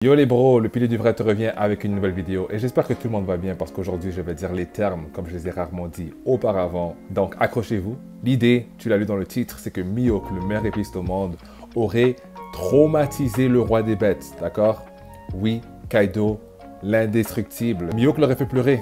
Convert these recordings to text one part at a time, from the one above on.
Yo les bros, le pilier du vrai te revient avec une nouvelle vidéo et j'espère que tout le monde va bien parce qu'aujourd'hui je vais dire les termes comme je les ai rarement dit auparavant. Donc accrochez-vous. L'idée, tu l'as lu dans le titre, c'est que Mihawk, le meilleur épéiste au monde, aurait traumatisé le roi des bêtes, d'accord? Oui, Kaido, l'indestructible. Mihawk l'aurait fait pleurer.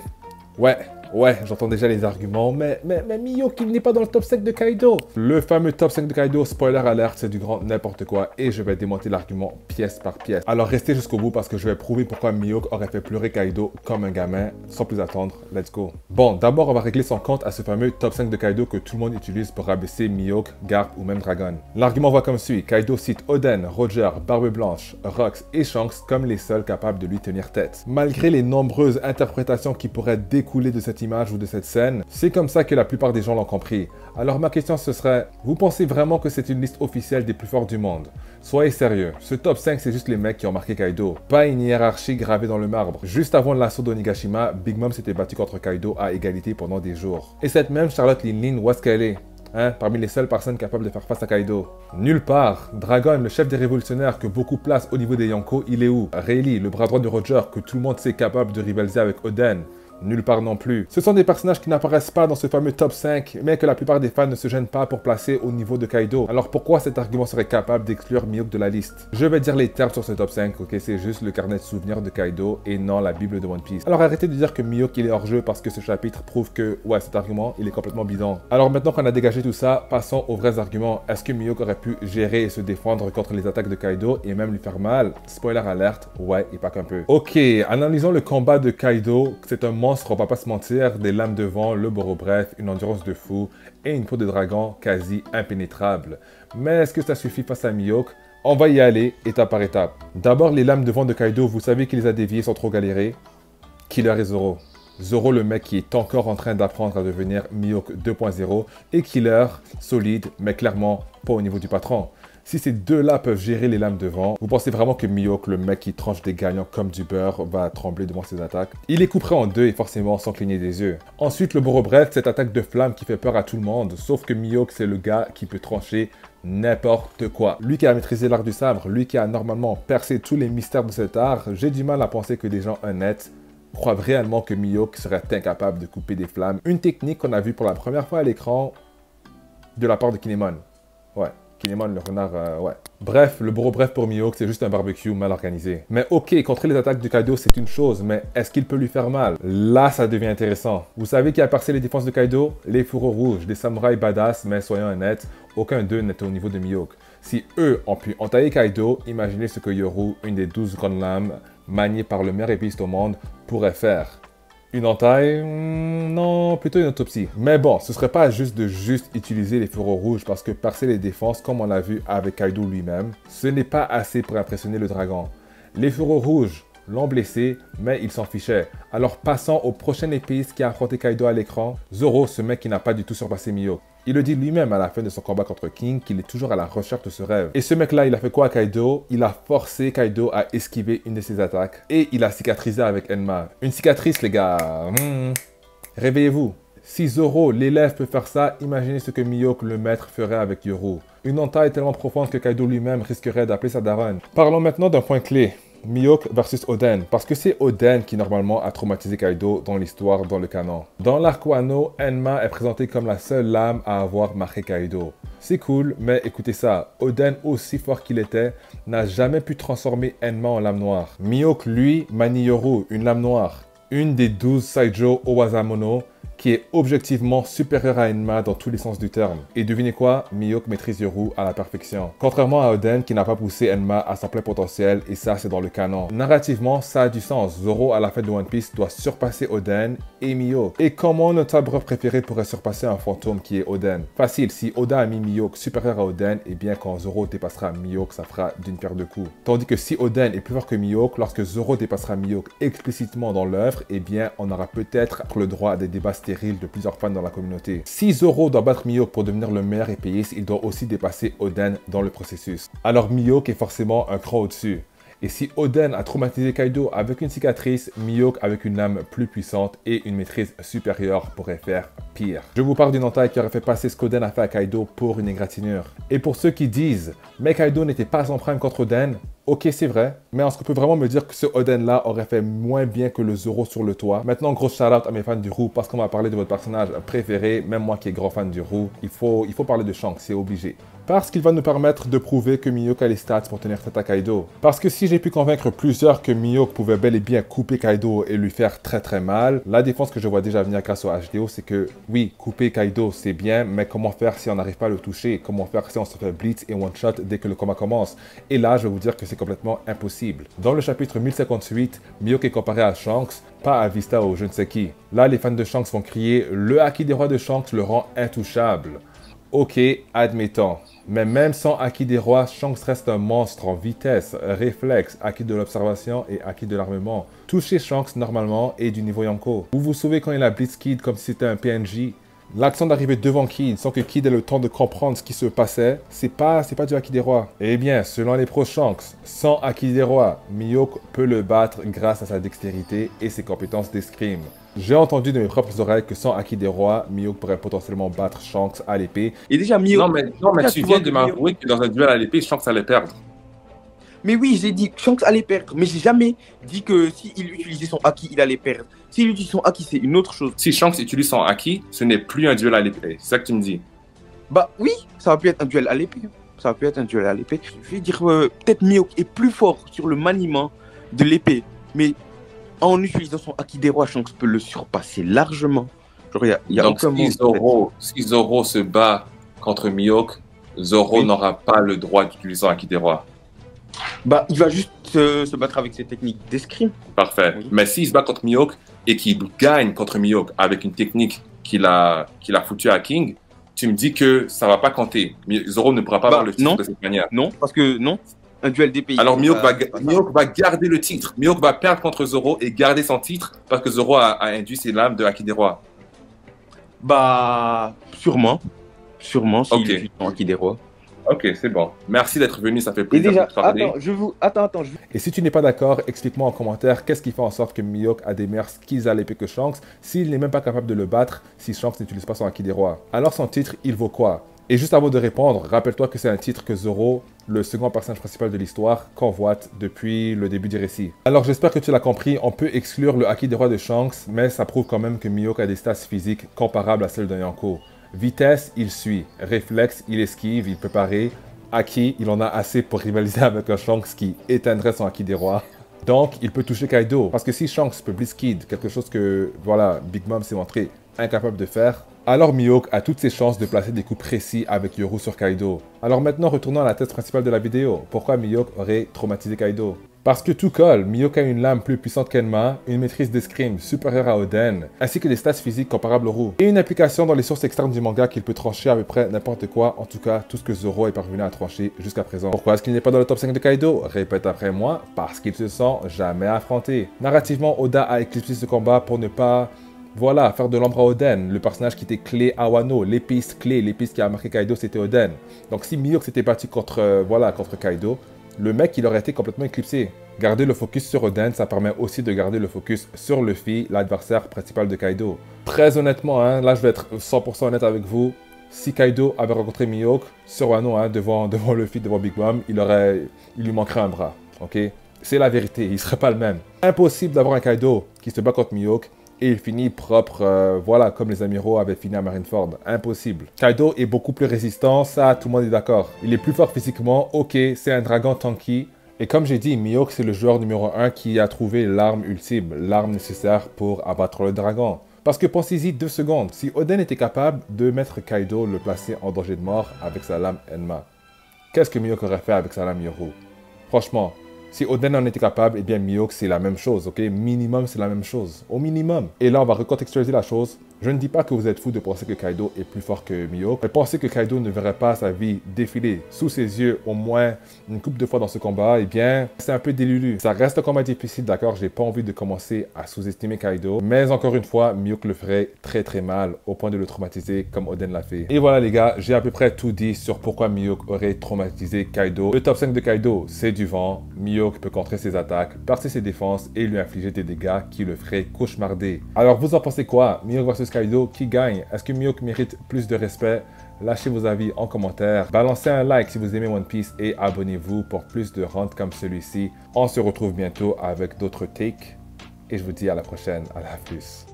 Ouais, j'entends déjà les arguments, mais Mihawk, il n'est pas dans le top 5 de Kaido. Le fameux top 5 de Kaido, spoiler alert, c'est du grand n'importe quoi et je vais démonter l'argument pièce par pièce. Alors restez jusqu'au bout parce que je vais prouver pourquoi Mihawk aurait fait pleurer Kaido comme un gamin. Sans plus attendre, let's go. Bon, d'abord on va régler son compte à ce fameux top 5 de Kaido que tout le monde utilise pour rabaisser Mihawk, Garp ou même Dragon. L'argument va comme suit. Kaido cite Oden, Roger, Barbe Blanche, Rox et Shanks comme les seuls capables de lui tenir tête. Malgré les nombreuses interprétations qui pourraient découler de cette image ou de cette scène, c'est comme ça que la plupart des gens l'ont compris. Alors ma question ce serait, vous pensez vraiment que c'est une liste officielle des plus forts du monde? Soyez sérieux, ce top 5 c'est juste les mecs qui ont marqué Kaido, pas une hiérarchie gravée dans le marbre. Juste avant l'assaut d'Onigashima, Big Mom s'était battu contre Kaido à égalité pendant des jours. Et cette même Charlotte Linlin, où est-ce qu'elle est? Parmi les seules personnes capables de faire face à Kaido. Nulle part. Dragon, le chef des révolutionnaires que beaucoup placent au niveau des Yonko, il est où? Rayleigh, le bras droit de Roger, que tout le monde sait capable de rivaliser avec Oden. Nulle part non plus. Ce sont des personnages qui n'apparaissent pas dans ce fameux top 5, mais que la plupart des fans ne se gênent pas pour placer au niveau de Kaido. Alors pourquoi cet argument serait capable d'exclure Mihawk de la liste? Je vais dire les termes sur ce top 5, ok? C'est juste le carnet de souvenirs de Kaido et non la Bible de One Piece. Alors arrêtez de dire que Mihawk il est hors jeu parce que ce chapitre prouve que, ouais, cet argument, il est complètement bidon. Alors maintenant qu'on a dégagé tout ça, passons aux vrais arguments. Est-ce que Mihawk aurait pu gérer et se défendre contre les attaques de Kaido et même lui faire mal? Spoiler alerte, ouais, et pas qu'un peu. Ok, analysons le combat de Kaido. C'est un monstre, on va pas se mentir. Des lames de vent, le boro bref, une endurance de fou et une peau de dragon quasi impénétrable. Mais est-ce que ça suffit face à Mihawk? On va y aller étape par étape. D'abord, les lames de vent de Kaido, vous savez qu'il les a déviées sans trop galérer. Killer et Zoro. Zoro, le mec qui est encore en train d'apprendre à devenir Mihawk 2.0 et Killer, solide, mais clairement pas au niveau du patron. Si ces deux-là peuvent gérer les lames de vent, vous pensez vraiment que Mihawk, le mec qui tranche des gagnants comme du beurre, va trembler devant ses attaques? Il est coupé en deux et forcément sans cligner des yeux. Ensuite, le boro bref, cette attaque de flamme qui fait peur à tout le monde, sauf que Mihawk, c'est le gars qui peut trancher n'importe quoi. Lui qui a maîtrisé l'art du sabre, lui qui a normalement percé tous les mystères de cet art, j'ai du mal à penser que des gens honnêtes croient réellement que Mihawk serait incapable de couper des flammes. Une technique qu'on a vue pour la première fois à l'écran de la part de Kinemon. Ouais. Kinemon, le renard, ouais. Bref, le boro bref pour Mihawk, c'est juste un barbecue mal organisé. Mais ok, contrer les attaques de Kaido, c'est une chose, mais est-ce qu'il peut lui faire mal? Là, ça devient intéressant. Vous savez qui a percé les défenses de Kaido? Les fourreaux rouges, des samouraïs badass, mais soyons honnêtes, aucun d'eux n'est au niveau de Mihawk. Si eux ont pu entailler Kaido, imaginez ce que Yoru, une des 12 grandes lames, maniée par le meilleur épéiste au monde, pourrait faire. Une entaille? Non, plutôt une autopsie. Mais bon, ce serait pas juste de utiliser les fourreaux rouges parce que percer les défenses, comme on l'a vu avec Kaido lui-même, ce n'est pas assez pour impressionner le dragon. Les fourreaux rouges l'ont blessé, mais il s'en fichait. Alors passons au prochain épéiste qui a affronté Kaido à l'écran, Zoro, ce mec qui n'a pas du tout surpassé Mihawk. Il le dit lui-même à la fin de son combat contre King qu'il est toujours à la recherche de ce rêve. Et ce mec-là, il a fait quoi à Kaido? Il a forcé Kaido à esquiver une de ses attaques. Et il a cicatrisé avec Enma. Une cicatrice, les gars. Réveillez-vous. Si Zoro, l'élève, peut faire ça, imaginez ce que Mihawk, le maître, ferait avec Yoru. Une entaille tellement profonde que Kaido lui-même risquerait d'appeler sa daronne. Parlons maintenant d'un point clé. Mihawk versus Oden, parce que c'est Oden qui normalement a traumatisé Kaido dans l'histoire, dans le canon. Dans l'arc Wano, Enma est présentée comme la seule lame à avoir marqué Kaido. C'est cool, mais écoutez ça, Oden, aussi fort qu'il était, n'a jamais pu transformer Enma en lame noire. Mihawk, lui, manie Yoru, une lame noire. Une des 12 Saijo Owasamono, qui est objectivement supérieure à Enma dans tous les sens du terme. Et devinez quoi? Mihawk maîtrise Yoru à la perfection. Contrairement à Oden qui n'a pas poussé Enma à son plein potentiel, et ça c'est dans le canon. Narrativement, ça a du sens. Zoro à la fin de One Piece doit surpasser Oden et Mihawk. Et comment notre sabreur préféré pourrait surpasser un fantôme qui est Oden? Facile, si Oda a mis Mihawk supérieur à Oden, et bien quand Zoro dépassera Mihawk, ça fera d'une pierre deux coups. Tandis que si Oden est plus fort que Mihawk, lorsque Zoro dépassera Mihawk explicitement dans l'œuvre, et bien on aura peut-être le droit à des débats stériles de plusieurs fans dans la communauté. Si Zoro doit battre Mihawk pour devenir le meilleur épéiste, il doit aussi dépasser Oden dans le processus. Alors Mihawk est forcément un cran au-dessus. Et si Oden a traumatisé Kaido avec une cicatrice, Mihawk avec une lame plus puissante et une maîtrise supérieure pourrait faire pire. Je vous parle d'une entaille qui aurait fait passer ce qu'Oden a fait à Kaido pour une égratignure. Et pour ceux qui disent « Mais Kaido n'était pas en prime contre Oden », Ok, c'est vrai, mais est-ce qu'on peut vraiment me dire que ce Oden-là aurait fait moins bien que le Zoro sur le toit? Maintenant, gros shout-out à mes fans du Roux, parce qu'on va parler de votre personnage préféré, même moi qui est grand fan du Roux, il faut parler de Shanks, c'est obligé. Parce qu'il va nous permettre de prouver que Mihawk a les stats pour tenir tête à Kaido. Parce que si j'ai pu convaincre plusieurs que Mihawk pouvait bel et bien couper Kaido et lui faire très très mal, la défense que je vois déjà venir grâce au HDO, c'est que oui, couper Kaido c'est bien, mais comment faire si on n'arrive pas à le toucher? Comment faire si on se fait blitz et one shot dès que le combat commence? Et là, je vais vous dire que c'est complètement impossible. Dans le chapitre 1058, Mihawk est comparé à Shanks, pas à Vista ou je ne sais qui. Là, les fans de Shanks vont crier « Le Haki des rois de Shanks le rend intouchable ». Ok, admettons. Mais même sans Haki des rois, Shanks reste un monstre en vitesse, réflexe, Haki de l'observation et Haki de l'armement. Toucher Shanks normalement est du niveau Yonko. Vous vous souvenez quand il a blitz Kid comme si c'était un PNJ? L'action d'arriver devant Kid sans que Kid ait le temps de comprendre ce qui se passait, c'est pas du Haki des rois. Eh bien, selon les pros Shanks, sans Haki des rois, Mihawk peut le battre grâce à sa dextérité et ses compétences d'escrime. J'ai entendu de mes propres oreilles que sans Haki des rois, Mihawk pourrait potentiellement battre Shanks à l'épée. Et déjà, Mihawk... Non, mais tu viens de m'avouer que dans un duel à l'épée, Shanks allait perdre. Mais oui, j'ai dit que Shanks allait perdre, mais j'ai jamais dit que s'il utilisait son Haki, il allait perdre. S'il utilise son Haki, c'est une autre chose. Si Shanks utilise son Haki, ce n'est plus un duel à l'épée. C'est ça que tu me dis. Bah oui, ça va pu être un duel à l'épée. Ça va pu être un duel à l'épée. Je vais dire, peut-être Mihawk est plus fort sur le maniement de l'épée, mais en utilisant son Haki des rois, Shanks peut le surpasser largement. Genre, y a donc, aucun si Zoro se bat contre Mihawk, Zoro n'aura pas le droit d'utiliser son Haki des rois. Bah, il va juste se battre avec ses techniques d'escrime. Parfait. Oui. Mais s'il se bat contre Mihawk et qu'il gagne contre Mihawk avec une technique qu'il a foutue à King, tu me dis que ça va pas compter. Zoro ne pourra pas avoir le titre de cette manière. Non, parce que non. Un duel d'épée. Alors Mihawk va garder le titre. Mihawk va perdre contre Zoro et garder son titre parce que Zoro a induit ses lames de Haki des rois. Bah, sûrement. Sûrement, si okay. Je suis en Haki des rois. Ok, c'est bon. Merci d'être venu, ça fait plaisir de te parler. Attends. Et si tu n'es pas d'accord, explique-moi en commentaire qu'est-ce qui fait en sorte que Mihawk a des meilleurs skills à l'épée que Shanks s'il n'est même pas capable de le battre si Shanks n'utilise pas son Haki des rois. Alors son titre, il vaut quoi? Et juste avant de répondre, rappelle-toi que c'est un titre que Zoro, le second personnage principal de l'histoire, convoite depuis le début du récit. Alors j'espère que tu l'as compris, on peut exclure le Haki des rois de Shanks, mais ça prouve quand même que Mihawk a des stats physiques comparables à celles d'un Yonko. Vitesse, il suit. Réflexe, il esquive, il peut parer. Haki, il en a assez pour rivaliser avec un Shanks qui éteindrait son Haki des rois. Donc, il peut toucher Kaido. Parce que si Shanks peut Blitz Kid, quelque chose que, voilà, Big Mom s'est montré incapable de faire, alors Mihawk a toutes ses chances de placer des coups précis avec Yoru sur Kaido. Alors maintenant, retournons à la thèse principale de la vidéo. Pourquoi Mihawk aurait traumatisé Kaido? Parce que tout colle, Mihawk a une lame plus puissante qu'Enma, une maîtrise d'escrime supérieure à Oden, ainsi que des stats physiques comparables au Roux, et une application dans les sources externes du manga qu'il peut trancher à peu près n'importe quoi, en tout cas tout ce que Zoro est parvenu à trancher jusqu'à présent. Pourquoi est-ce qu'il n'est pas dans le top 5 de Kaido? Répète après moi, parce qu'il se sent jamais affronté. Narrativement, Oda a éclipsé ce combat pour ne pas... Voilà, faire de l'ombre à Oden, le personnage qui était clé à Wano, l'épice clé, l'épice qui a marqué Kaido, c'était Oden. Donc si Mihawk s'était battu contre Kaido, le mec, il aurait été complètement éclipsé. Garder le focus sur Oden, ça permet aussi de garder le focus sur Luffy, l'adversaire principal de Kaido. Très honnêtement, hein, là je vais être 100% honnête avec vous, si Kaido avait rencontré Mihawk sur Wano, hein, devant Luffy, devant Big Mom, il lui manquerait un bras, ok? C'est la vérité, il serait pas le même. Impossible d'avoir un Kaido qui se bat contre Mihawk et il finit propre, voilà, comme les Amiraux avaient fini à Marineford. Impossible. Kaido est beaucoup plus résistant, ça, tout le monde est d'accord. Il est plus fort physiquement, ok, c'est un dragon tanky. Et comme j'ai dit, Mihawk, c'est le joueur numéro 1 qui a trouvé l'arme ultime, l'arme nécessaire pour abattre le dragon. Parce que pensez-y 2 secondes, si Oden était capable de mettre Kaido, le placer en danger de mort avec sa lame Enma, qu'est-ce que Mihawk aurait fait avec sa lame Yoru? Franchement, si Oden en était capable, eh bien Mihawk c'est la même chose, ok? Minimum c'est la même chose, au minimum. Et là on va recontextualiser la chose. Je ne dis pas que vous êtes fou de penser que Kaido est plus fort que Mihawk, mais pensez que Kaido ne verrait pas sa vie défiler sous ses yeux au moins une couple de fois dans ce combat, eh bien, c'est un peu délulu. Ça reste un combat difficile, d'accord? J'ai pas envie de commencer à sous-estimer Kaido, mais encore une fois, Mihawk le ferait très très mal, au point de le traumatiser comme Oden l'a fait. Et voilà les gars, j'ai à peu près tout dit sur pourquoi Mihawk aurait traumatisé Kaido. Le top 5 de Kaido, c'est du vent. Mihawk peut contrer ses attaques, percer ses défenses et lui infliger des dégâts qui le feraient cauchemarder. Alors vous en pensez quoi? Mihawk versus Kaido, qui gagne? Est-ce que Mihawk mérite plus de respect? Lâchez vos avis en commentaire, balancez un like si vous aimez One Piece et abonnez-vous pour plus de rentes comme celui-ci. On se retrouve bientôt avec d'autres takes et je vous dis à la prochaine, à la plus.